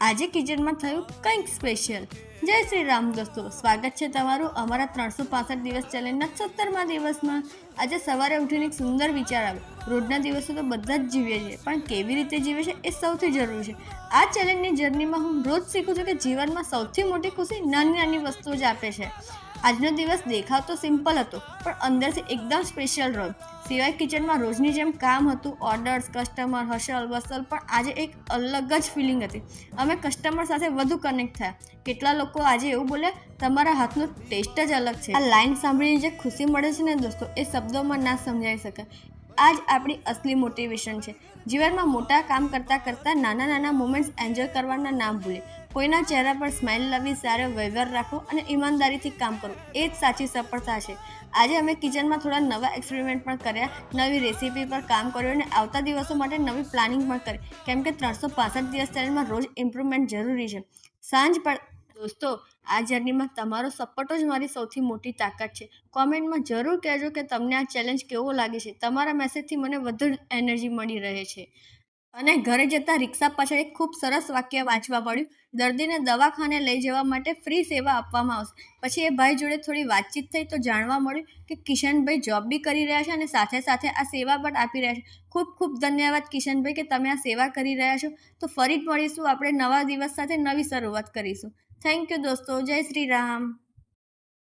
આજે કિચનમાં થયું કંઈક સ્પેશિયલ। જય શ્રી રામ દોસ્તો, સ્વાગત છે તમારું અમારા 365 દિવસ ચેલેન્જના 17મા દિવસમાં। આજે સવારે ઉઠીને એક સુંદર વિચાર આવ્યો। રોજના દિવસો તો બધા જ જીવીએ છીએ, પણ કેવી રીતે જીવે છે એ સૌથી જરૂરી છે। આ ચેલેન્જની જર્નીમાં હું રોજ શીખું છું કે જીવનમાં સૌથી મોટી ખુશી નાની નાની વસ્તુઓ જ આપે છે। આજનો દિવસ દેખાવ તો સિમ્પલ હતો, પણ અંદરથી એકદમ સ્પેશિયલ રહ્યો। સિવાય કિચનમાં રોજની જેમ કામ હતું, ઓર્ડર્સ, કસ્ટમર, હસલ વસલ, પણ આજે એક અલગ જ ફિલિંગ હતી। અમે કસ્ટમર સાથે વધુ કનેક્ટ થયા। કેટલા લોકો આજે એવું બોલ્યા, તમારા હાથનો ટેસ્ટ જ અલગ છે। આ લાઈન સાંભળીને જે ખુશી મળે છે ને દોસ્તો, એ શબ્દોમાં ના સમજાવી શકાય। આ જ આપણી અસલી મોટિવેશન છે। જીવનમાં મોટા કામ કરતાં કરતાં નાના નાના મોમેન્ટ્સ એન્જોય કરવાના ના ભૂલે। કોઈના ચહેરા પર સ્માઇલ લાવી, સારો વ્યવહાર રાખવો અને ઈમાનદારીથી કામ કરવું, એ જ સાચી સફળતા છે। આજે અમે કિચનમાં થોડા નવા એક્સપેરિમેન્ટ પણ કર્યા, નવી રેસીપી પર કામ કર્યું અને આવતા દિવસો માટે નવી પ્લાનિંગ પણ કરી, કેમ કે 365 દિવસ ચેલેન્જમાં રોજ ઇમ્પ્રુવમેન્ટ જરૂરી છે। સાંજ પર દોસ્તો, આ જર્નીમાં તમારો સપોર્ટ જ મારી સૌથી મોટી તાકાત છે। કોમેન્ટમાં જરૂર કહેજો કે તમને આ ચેલેન્જ કેવો લાગે છે। તમારા મેસેજથી મને વધુ એનર્જી મળી રહે છે। અને ઘરે જતા રિક્ષા પાછળ એક ખૂબ સરસ વાક્ય વાંચવા પડ્યું, દર્દીને દવાખાને લઈ જવા માટે ફ્રી સેવા આપવામાં આવશે। પછી એ ભાઈ જોડે થોડી વાતચીત થઈ તો જાણવા મળ્યું કે કિશનભાઈ જોબ બી કરી રહ્યા છે અને સાથે સાથે આ સેવા પણ આપી રહ્યા છે। ખૂબ ખૂબ ધન્યવાદ કિશનભાઈ કે તમે આ સેવા કરી રહ્યા છો। તો ફરી મળીશું આપણે નવા દિવસ સાથે, નવી શરૂઆત કરીશું। થેન્ક યુ દોસ્તો, જય શ્રી રામ।